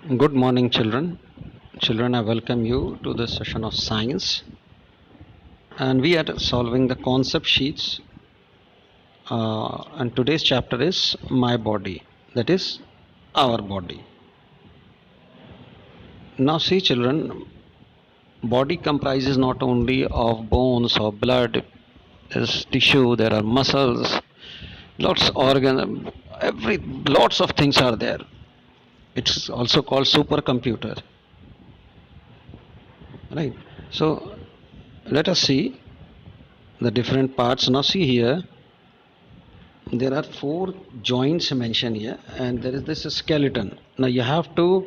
Good morning, children. Children, I welcome you to this session of science. And we are solving the concept sheets. And today's chapter is My Body, that is, our body. Now, see, children, body comprises not only of bones or blood, there's tissue, there are muscles, lots organ, lots of things are there. It's also called supercomputer, right? So, let us see the different parts. Now, see here, there are four joints mentioned here, and there is this skeleton. Now you have to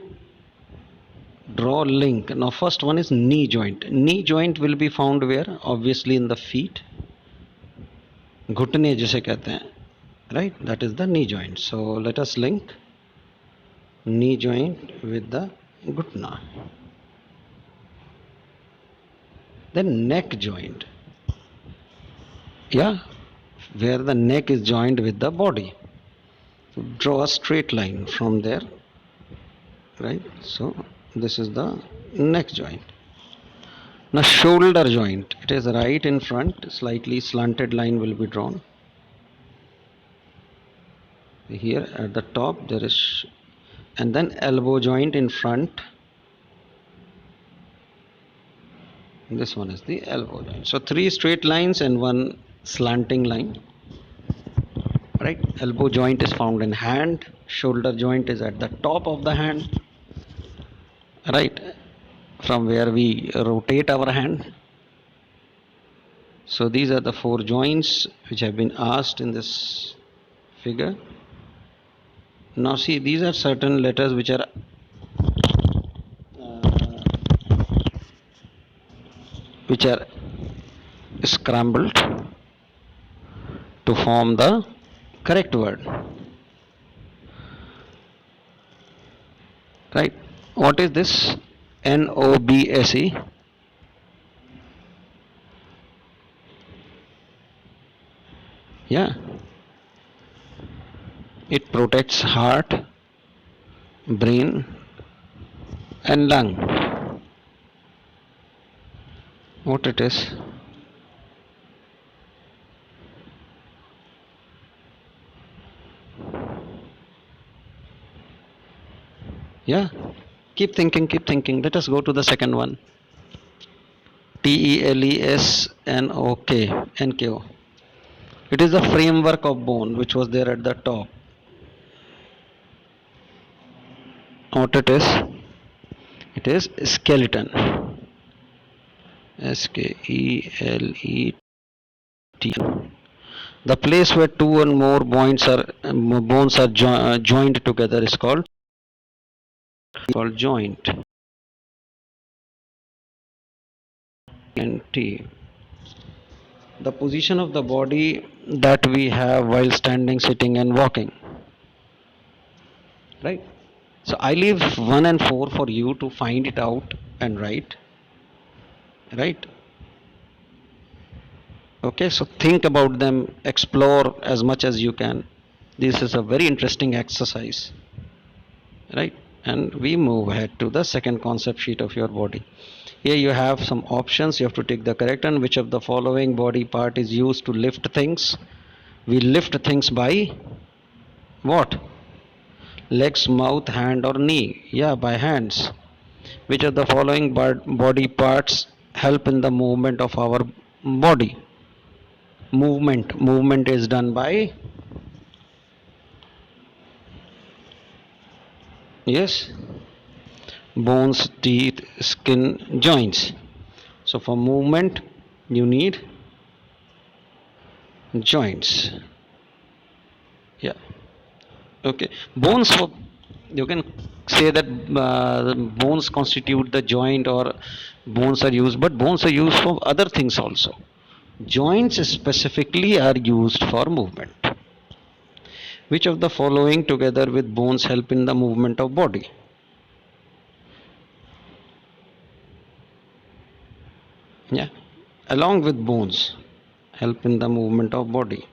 draw link. Now first one is knee joint. Knee joint will be found where? Obviously in the feet, घुटने जिसे कहते हैं, right? That is the knee joint. So let us link knee joint with the घुटना. Then neck joint, yeah, where the neck is joined with the body. So draw a straight line from there, right? So this is the neck joint. Now shoulder joint, it is right in front, slightly slanted line will be drawn. Here at the top there is, and then elbow joint in front. This one is the elbow joint. So three straight lines and one slanting line. Right? Elbow joint is found in hand, shoulder joint is at the top of the hand. Right? From where we rotate our hand. So these are the four joints which have been asked in this figure. Now see, these are certain letters which are scrambled to form the correct word. Right? What is this? NOBSE. Yeah. It protects heart, brain, and lung. What it is? Yeah. Keep thinking, keep thinking. Let us go to the second one. TELESNOK. It is the framework of bone which was there at the top. What it is? It is skeleton. SKELET. The place where two and more bones are joined together is called joint. And T. The position of the body that we have while standing, sitting, and walking. Right? So I leave 1 and 4 for you to find it out and write. Right? Okay, so think about them, explore as much as you can. This is a very interesting exercise. Right? And we move ahead to the second concept sheet of your body. Here you have some options. You have to take the correct one. Which of the following body part is used to lift things? We lift things by what? Legs, mouth, hand, or knee? Yeah, by hands. Which of the following body parts help in the movement of our body? Movement is done by, yes, bones, teeth, skin, joints. So for movement you need joints. Yeah. Okay. Bones, for you can say that bones constitute the joint, or bones are used, but bones are used for other things also. Joints specifically are used for movement. Which of the following together with bones help in the movement of body? Yeah. Along with bones help in the movement of body.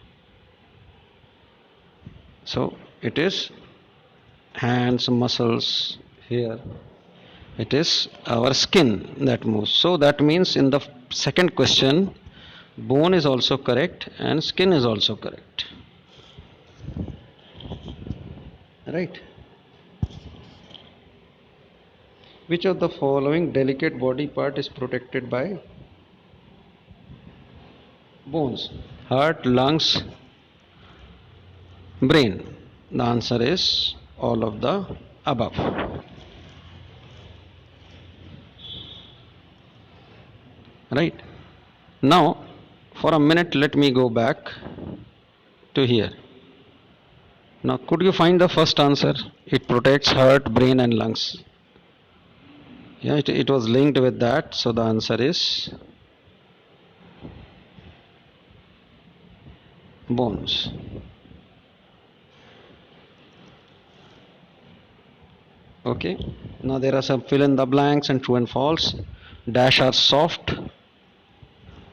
So it is hands, muscles, here it is our skin that moves. So that means in the second question, bone is also correct and skin is also correct, right? Which of the following delicate body part is protected by bones? Heart, lungs, brain. The answer is all of the above. Right? Now, for a minute, let me go back to here. Now, could you find the first answer? It protects heart, brain, and lungs. Yeah, it was linked with that. So the answer is bones. Okay. Now there are some fill in the blanks and true and false. Dash are soft.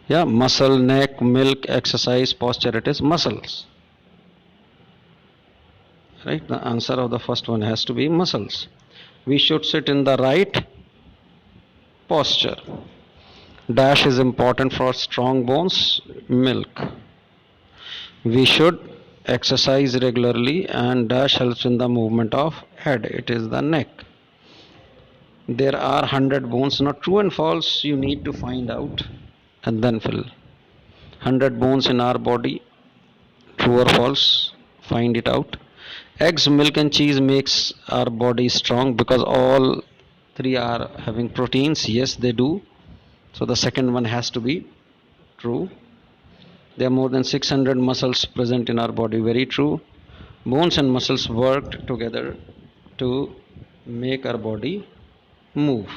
Yeah, muscle, neck, milk, exercise, posture. It is muscles. Right. The answer of the first one has to be muscles. We should sit in the right posture. Dash is important for strong bones. Milk. We should exercise regularly and dash helps in the movement of head. It is the neck. There are 100 bones. Not true and false. You need to find out and then fill. 100 bones in our body. True or false? Find it out. Eggs, milk, and cheese makes our body strong because all three are having proteins. Yes, they do. So the second one has to be true. There are more than 600 muscles present in our body. Very true. Bones and muscles work together to make our body move.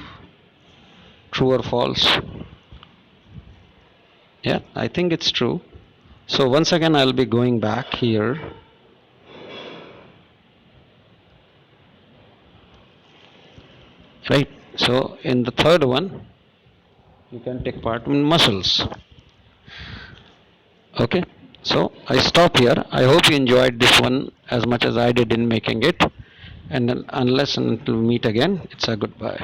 True or false? Yeah, I think it's true. So once again, I'll be going back here. Right. So in the third one, you can take part in muscles. Okay. So I stop here. I hope you enjoyed this one as much as I did in making it. And unless and until we meet again, it's a goodbye.